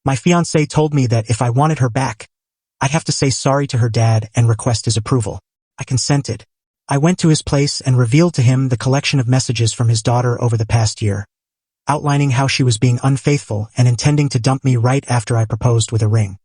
My fiancée told me that if I wanted her back, I'd have to say sorry to her dad and request his approval. I consented. I went to his place and revealed to him the collection of messages from his daughter over the past year, outlining how she was being unfaithful and intending to dump me right after I proposed with a ring.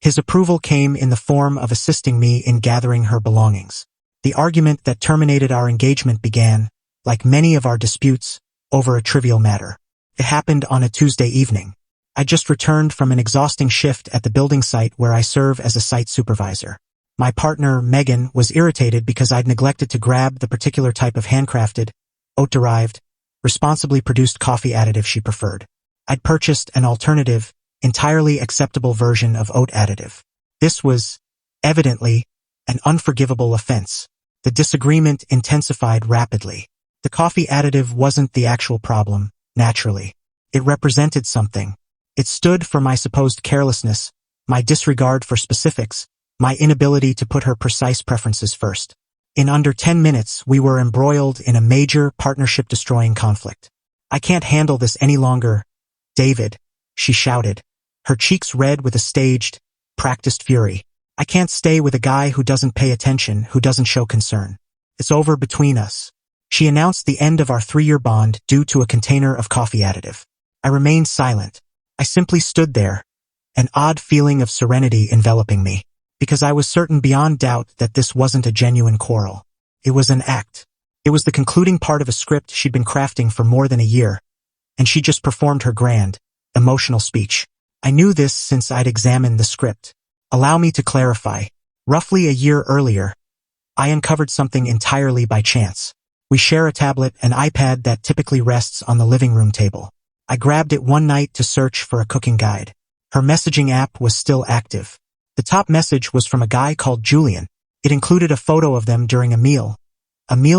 His approval came in the form of assisting me in gathering her belongings. The argument that terminated our engagement began, like many of our disputes, over a trivial matter. It happened on a Tuesday evening. I just returned from an exhausting shift at the building site where I serve as a site supervisor. My partner, Megan, was irritated because I'd neglected to grab the particular type of handcrafted, oat-derived, responsibly produced coffee additive she preferred. I'd purchased an alternative, entirely acceptable version of oat additive. This was, evidently, an unforgivable offense. The disagreement intensified rapidly. The coffee additive wasn't the actual problem, naturally. It represented something. It stood for my supposed carelessness, my disregard for specifics, my inability to put her precise preferences first. In under 10 minutes, we were embroiled in a major partnership-destroying conflict. "I can't handle this any longer, David," she shouted, her cheeks red with a staged, practiced fury. "I can't stay with a guy who doesn't pay attention, who doesn't show concern. It's over between us." She announced the end of our 3-year bond due to a container of coffee additive. I remained silent. I simply stood there, an odd feeling of serenity enveloping me, because I was certain beyond doubt that this wasn't a genuine quarrel. It was an act. It was the concluding part of a script she'd been crafting for more than a year, and she just performed her grand, emotional speech. I knew this since I'd examined the script. Allow me to clarify. Roughly a year earlier, I uncovered something entirely by chance. We share a tablet and iPad that typically rests on the living room table. I grabbed it one night to search for a cooking guide. Her messaging app was still active. The top message was from a guy called Julian. It included a photo of them during a meal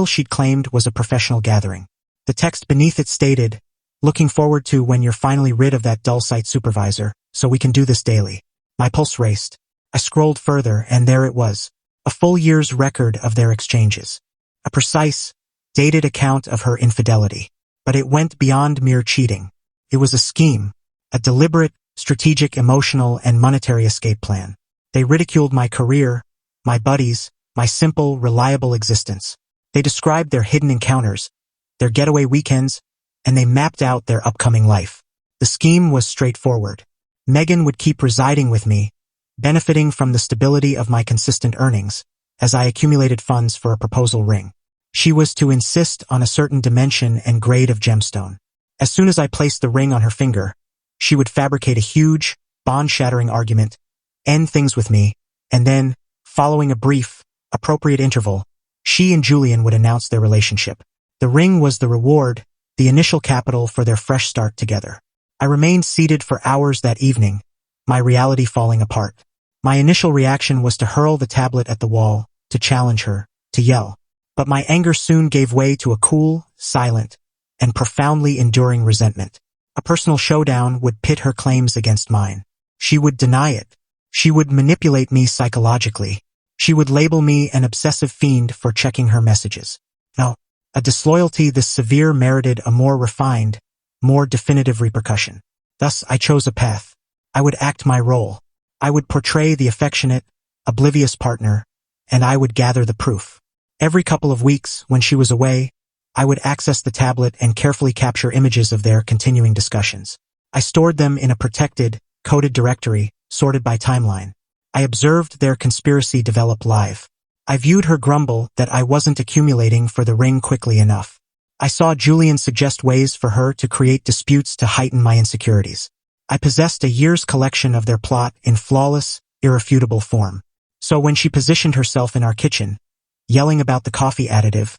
she'd claimed was a professional gathering. The text beneath it stated, "Looking forward to when you're finally rid of that dull site supervisor, so we can do this daily." My pulse raced. I scrolled further, and there it was, a full year's record of their exchanges. A precise, dated account of her infidelity. But it went beyond mere cheating. It was a scheme, a deliberate, strategic, emotional, and monetary escape plan. They ridiculed my career, my buddies, my simple, reliable existence. They described their hidden encounters, their getaway weekends, and they mapped out their upcoming life. The scheme was straightforward. Megan would keep residing with me, benefiting from the stability of my consistent earnings, as I accumulated funds for a proposal ring. She was to insist on a certain dimension and grade of gemstone. As soon as I placed the ring on her finger, she would fabricate a huge, bond-shattering argument, end things with me, and then, following a brief, appropriate interval, she and Julian would announce their relationship. The ring was the reward, the initial capital for their fresh start together. I remained seated for hours that evening, my reality falling apart. My initial reaction was to hurl the tablet at the wall, to challenge her, to yell. But my anger soon gave way to a cool, silent, and profoundly enduring resentment. A personal showdown would pit her claims against mine. She would deny it. She would manipulate me psychologically. She would label me an obsessive fiend for checking her messages. No, a disloyalty this severe merited a more refined, more definitive repercussion. Thus, I chose a path. I would act my role. I would portray the affectionate, oblivious partner, and I would gather the proof. Every couple of weeks, when she was away, I would access the tablet and carefully capture images of their continuing discussions. I stored them in a protected, coded directory, sorted by timeline. I observed their conspiracy develop live. I viewed her grumble that I wasn't accumulating for the ring quickly enough. I saw Julian suggest ways for her to create disputes to heighten my insecurities. I possessed a year's collection of their plot in flawless, irrefutable form. So when she positioned herself in our kitchen, yelling about the coffee additive,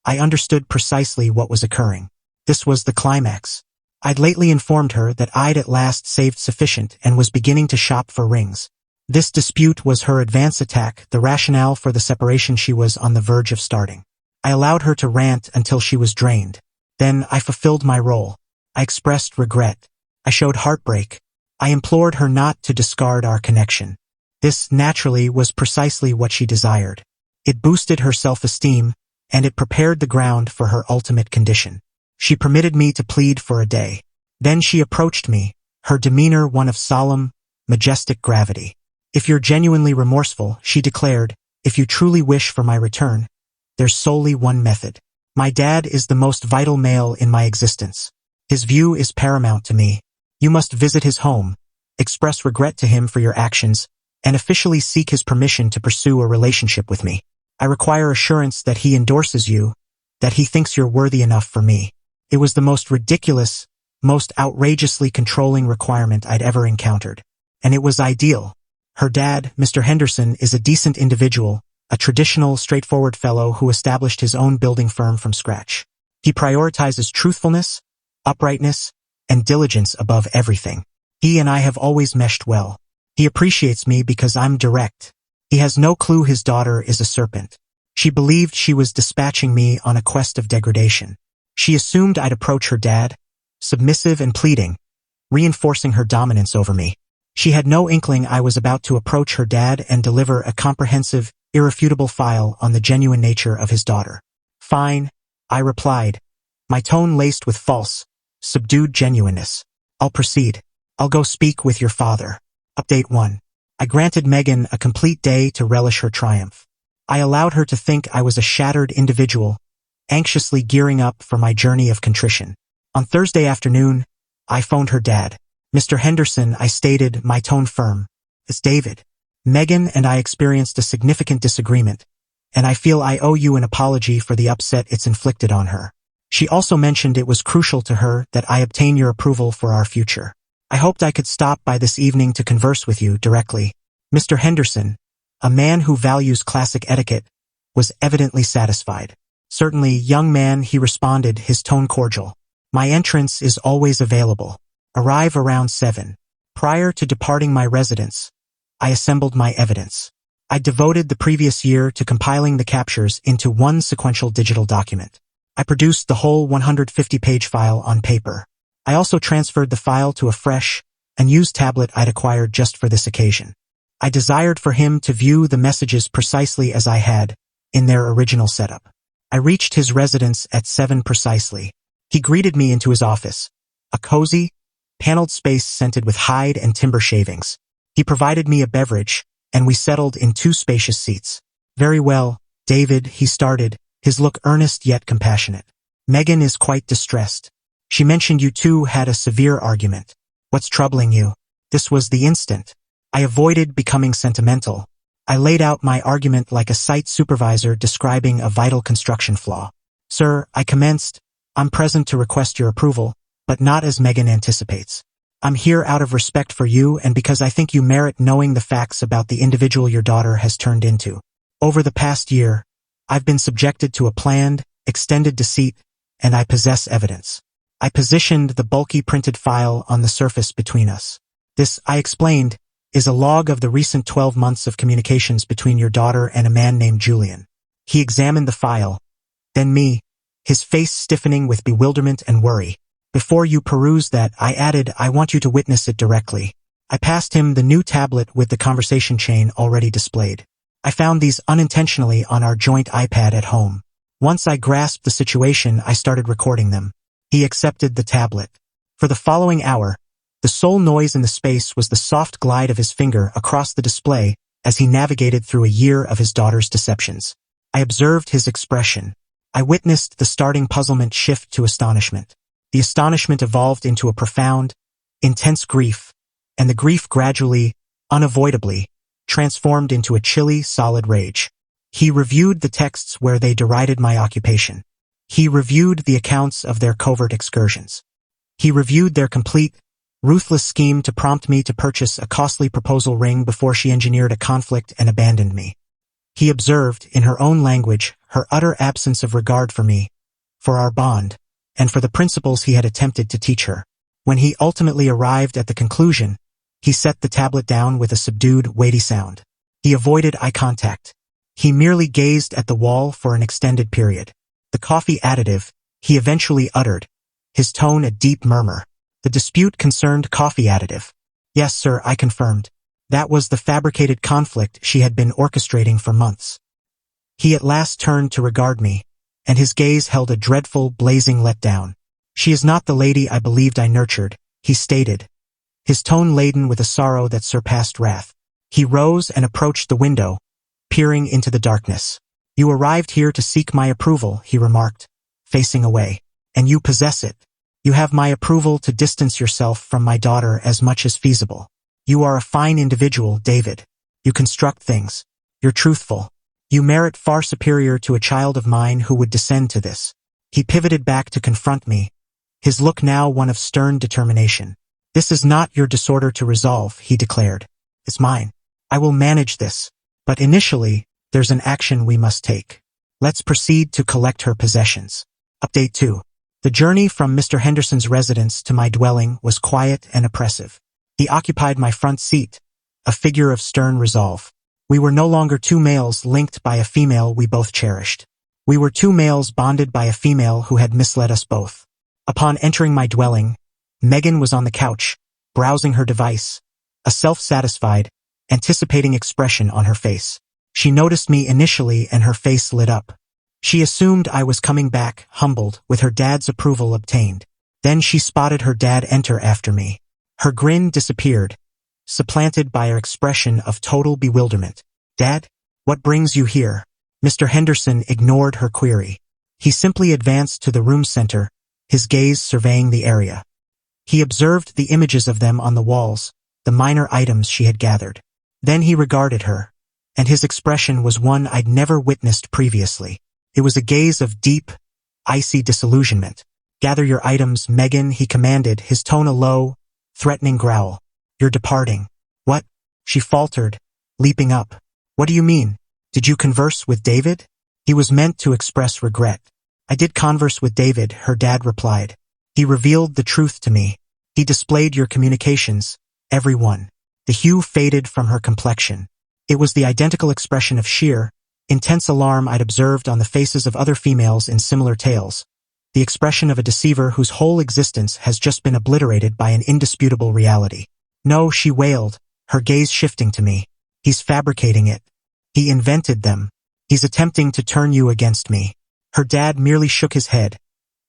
I understood precisely what was occurring. This was the climax. I'd lately informed her that I'd at last saved sufficient and was beginning to shop for rings. This dispute was her advance attack, the rationale for the separation she was on the verge of starting. I allowed her to rant until she was drained. Then I fulfilled my role. I expressed regret. I showed heartbreak. I implored her not to discard our connection. This, naturally, was precisely what she desired. It boosted her self-esteem, and it prepared the ground for her ultimate condition. She permitted me to plead for a day. Then she approached me, her demeanor one of solemn, majestic gravity. If you're genuinely remorseful, she declared, if you truly wish for my return, there's solely one method. My dad is the most vital male in my existence. His view is paramount to me. You must visit his home, express regret to him for your actions, and officially seek his permission to pursue a relationship with me. I require assurance that he endorses you, that he thinks you're worthy enough for me. It was the most ridiculous, most outrageously controlling requirement I'd ever encountered. And it was ideal. Her dad, Mr. Henderson, is a decent individual, a traditional, straightforward fellow who established his own building firm from scratch. He prioritizes truthfulness, uprightness, and diligence above everything. He and I have always meshed well. He appreciates me because I'm direct. He has no clue his daughter is a serpent. She believed she was dispatching me on a quest of degradation. She assumed I'd approach her dad, submissive and pleading, reinforcing her dominance over me. She had no inkling I was about to approach her dad and deliver a comprehensive, irrefutable file on the genuine nature of his daughter. Fine, I replied, my tone laced with false, subdued genuineness. I'll proceed. I'll go speak with your father. Update 1. I granted Megan a complete day to relish her triumph. I allowed her to think I was a shattered individual, anxiously gearing up for my journey of contrition. On Thursday afternoon, I phoned her dad. Mr. Henderson, I stated, my tone firm. It's David. Megan and I experienced a significant disagreement, and I feel I owe you an apology for the upset it's inflicted on her. She also mentioned it was crucial to her that I obtain your approval for our future. I hoped I could stop by this evening to converse with you directly. Mr. Henderson, a man who values classic etiquette, was evidently satisfied. Certainly, young man, he responded, his tone cordial. My entrance is always available. Arrive around 7. Prior to departing my residence, I assembled my evidence. I devoted the previous year to compiling the captures into one sequential digital document. I produced the whole 150-page file on paper. I also transferred the file to a fresh, unused tablet I'd acquired just for this occasion. I desired for him to view the messages precisely as I had, in their original setup. I reached his residence at 7 precisely. He greeted me into his office, a cozy, paneled space scented with hide and timber shavings. He provided me a beverage, and we settled in 2 spacious seats. Very well, David, he started, his look earnest yet compassionate. Megan is quite distressed. She mentioned you two had a severe argument. What's troubling you? This was the instant. I avoided becoming sentimental. I laid out my argument like a site supervisor describing a vital construction flaw. Sir, I commenced, I'm present to request your approval, but not as Megan anticipates. I'm here out of respect for you and because I think you merit knowing the facts about the individual your daughter has turned into. Over the past year, I've been subjected to a planned, extended deceit, and I possess evidence. I positioned the bulky printed file on the surface between us. This, I explained, is a log of the recent 12 months of communications between your daughter and a man named Julian. He examined the file, then me, his face stiffening with bewilderment and worry. Before you peruse that, I added, I want you to witness it directly. I passed him the new tablet with the conversation chain already displayed. I found these unintentionally on our joint iPad at home. Once I grasped the situation, I started recording them. He accepted the tablet. For the following hour, the sole noise in the space was the soft glide of his finger across the display as he navigated through a year of his daughter's deceptions. I observed his expression. I witnessed the starting puzzlement shift to astonishment. The astonishment evolved into a profound, intense grief, and the grief gradually, unavoidably, transformed into a chilly, solid rage. He reviewed the texts where they derided my occupation. He reviewed the accounts of their covert excursions. He reviewed their complete, ruthless scheme to prompt me to purchase a costly proposal ring before she engineered a conflict and abandoned me. He observed, in her own language, her utter absence of regard for me, for our bond, and for the principles he had attempted to teach her. When he ultimately arrived at the conclusion, he set the tablet down with a subdued, weighty sound. He avoided eye contact. He merely gazed at the wall for an extended period. The coffee additive, he eventually uttered, his tone a deep murmur. The dispute concerned coffee additive. Yes, sir, I confirmed. That was the fabricated conflict she had been orchestrating for months. He at last turned to regard me, and his gaze held a dreadful, blazing letdown. She is not the lady I believed I nurtured, he stated, his tone laden with a sorrow that surpassed wrath. He rose and approached the window, peering into the darkness. "You arrived here to seek my approval," he remarked, facing away. "And you possess it. You have my approval to distance yourself from my daughter as much as feasible. You are a fine individual, David. You construct things. You're truthful. You merit far superior to a child of mine who would descend to this." He pivoted back to confront me, his look now one of stern determination. "This is not your disorder to resolve," he declared. "It's mine. I will manage this. But initially, there's an action we must take. Let's proceed to collect her possessions." Update 2. The journey from Mr. Henderson's residence to my dwelling was quiet and oppressive. He occupied my front seat, a figure of stern resolve. We were no longer two males linked by a female we both cherished. We were two males bonded by a female who had misled us both. Upon entering my dwelling, Megan was on the couch, browsing her device, a self-satisfied, anticipating expression on her face. She noticed me initially and her face lit up. She assumed I was coming back, humbled, with her dad's approval obtained. Then she spotted her dad enter after me. Her grin disappeared, supplanted by her expression of total bewilderment. "Dad? What brings you here?" Mr. Henderson ignored her query. He simply advanced to the room center, his gaze surveying the area. He observed the images of them on the walls, the minor items she had gathered. Then he regarded her, and his expression was one I'd never witnessed previously. It was a gaze of deep, icy disillusionment. "Gather your items, Megan," he commanded, his tone a low, threatening growl. "You're departing." "What?" she faltered, leaping up. "What do you mean? Did you converse with David?" He was meant to express regret. "I did converse with David," her dad replied. "He revealed the truth to me. He displayed your communications, every one." The hue faded from her complexion. It was the identical expression of sheer, intense alarm I'd observed on the faces of other females in similar tales. The expression of a deceiver whose whole existence has just been obliterated by an indisputable reality. "No," she wailed, her gaze shifting to me. "He's fabricating it. He invented them. He's attempting to turn you against me." Her dad merely shook his head,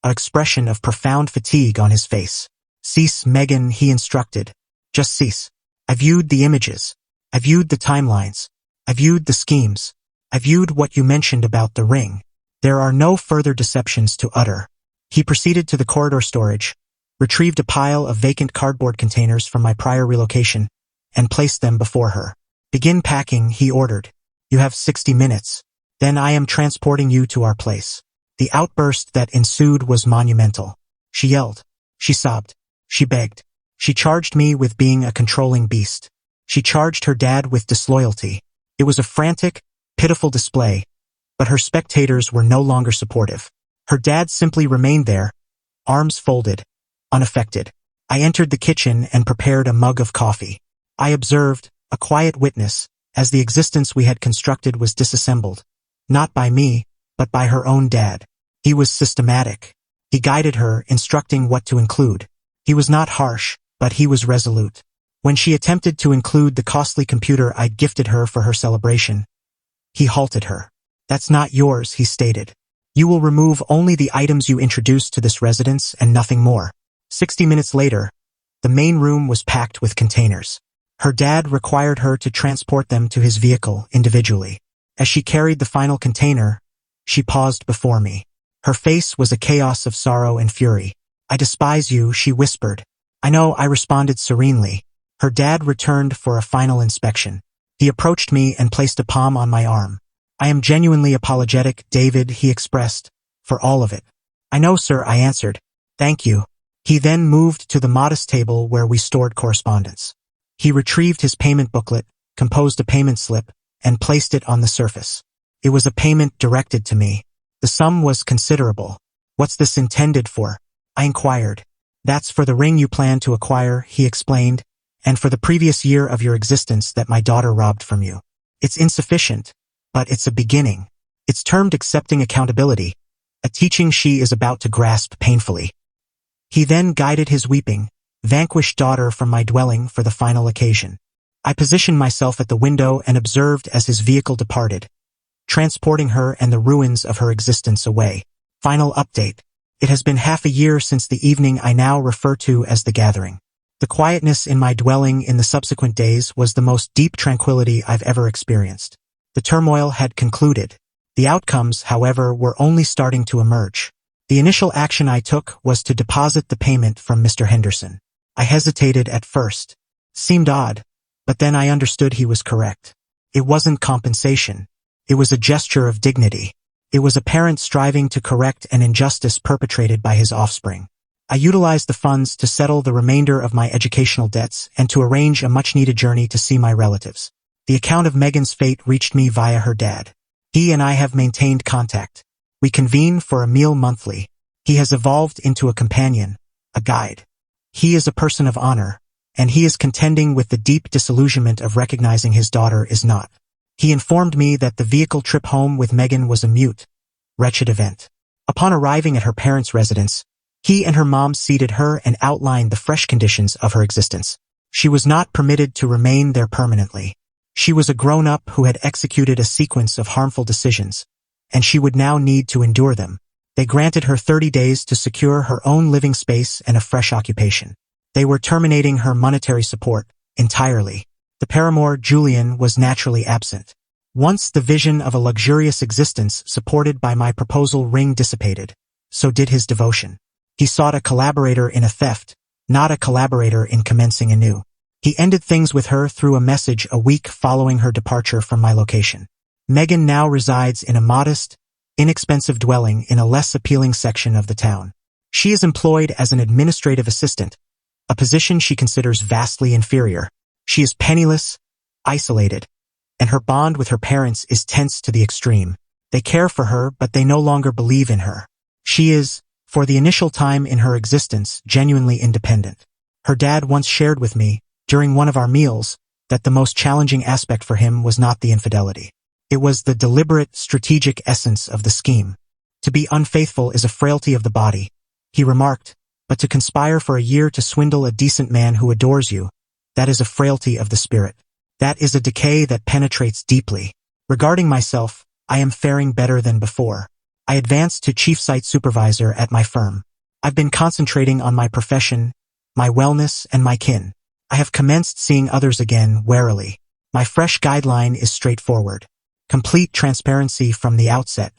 an expression of profound fatigue on his face. "Cease, Megan," he instructed. "Just cease. I viewed the images. I viewed the timelines. I viewed the schemes. I viewed what you mentioned about the ring. There are no further deceptions to utter." He proceeded to the corridor storage, retrieved a pile of vacant cardboard containers from my prior relocation, and placed them before her. "Begin packing," he ordered. "You have 60 minutes. Then I am transporting you to our place." The outburst that ensued was monumental. She yelled. She sobbed. She begged. She charged me with being a controlling beast. She charged her dad with disloyalty. It was a frantic, pitiful display, but her spectators were no longer supportive. Her dad simply remained there, arms folded, unaffected. I entered the kitchen and prepared a mug of coffee. I observed, a quiet witness, as the existence we had constructed was disassembled. Not by me, but by her own dad. He was systematic. He guided her, instructing what to include. He was not harsh, but he was resolute. When she attempted to include the costly computer I'd gifted her for her celebration, he halted her. "That's not yours," he stated. "You will remove only the items you introduced to this residence and nothing more." 60 minutes later, the main room was packed with containers. Her dad required her to transport them to his vehicle individually. As she carried the final container, she paused before me. Her face was a chaos of sorrow and fury. "I despise you," she whispered. "I know," I responded serenely. Her dad returned for a final inspection. He approached me and placed a palm on my arm. "I am genuinely apologetic, David," he expressed, "for all of it." "I know, sir," I answered. "Thank you." He then moved to the modest table where we stored correspondence. He retrieved his payment booklet, composed a payment slip, and placed it on the surface. It was a payment directed to me. The sum was considerable. "What's this intended for?" I inquired. "That's for the ring you plan to acquire," he explained, "and for the previous year of your existence that my daughter robbed from you. It's insufficient, but it's a beginning. It's termed accepting accountability, a teaching she is about to grasp painfully." He then guided his weeping, vanquished daughter from my dwelling for the final occasion. I positioned myself at the window and observed as his vehicle departed, transporting her and the ruins of her existence away. Final update. It has been half a year since the evening I now refer to as the gathering. The quietness in my dwelling in the subsequent days was the most deep tranquility I've ever experienced. The turmoil had concluded. The outcomes, however, were only starting to emerge. The initial action I took was to deposit the payment from Mr. Henderson. I hesitated at first. Seemed odd, but then I understood he was correct. It wasn't compensation. It was a gesture of dignity. It was a parent striving to correct an injustice perpetrated by his offspring. I utilized the funds to settle the remainder of my educational debts and to arrange a much-needed journey to see my relatives. The account of Megan's fate reached me via her dad. He and I have maintained contact. We convene for a meal monthly. He has evolved into a companion, a guide. He is a person of honor, and he is contending with the deep disillusionment of recognizing his daughter is not. He informed me that the vehicle trip home with Megan was a mute, wretched event. Upon arriving at her parents' residence, he and her mom seated her and outlined the fresh conditions of her existence. She was not permitted to remain there permanently. She was a grown-up who had executed a sequence of harmful decisions, and she would now need to endure them. They granted her 30 days to secure her own living space and a fresh occupation. They were terminating her monetary support entirely. The paramour, Julian, was naturally absent. Once the vision of a luxurious existence supported by my proposal ring dissipated, so did his devotion. He sought a collaborator in a theft, not a collaborator in commencing anew. He ended things with her through a message a week following her departure from my location. Megan now resides in a modest, inexpensive dwelling in a less appealing section of the town. She is employed as an administrative assistant, a position she considers vastly inferior. She is penniless, isolated, and her bond with her parents is tense to the extreme. They care for her, but they no longer believe in her. She is, for the initial time in her existence, genuinely independent. Her dad once shared with me, during one of our meals, that the most challenging aspect for him was not the infidelity. It was the deliberate, strategic essence of the scheme. To be unfaithful is a frailty of the body, he remarked, but to conspire for a year to swindle a decent man who adores you, that is a frailty of the spirit. That is a decay that penetrates deeply. Regarding myself, I am faring better than before. I advanced to chief site supervisor at my firm. I've been concentrating on my profession, my wellness, and my kin. I have commenced seeing others again warily. My fresh guideline is straightforward. Complete transparency from the outset.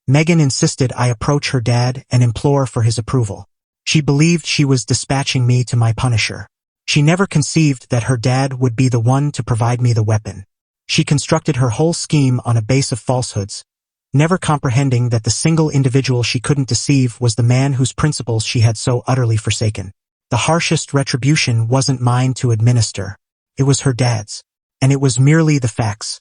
Megan insisted I approach her dad and implore for his approval. She believed she was dispatching me to my punisher. She never conceived that her dad would be the one to provide me the weapon. She constructed her whole scheme on a base of falsehoods, never comprehending that the single individual she couldn't deceive was the man whose principles she had so utterly forsaken. The harshest retribution wasn't mine to administer. It was her dad's. And it was merely the facts,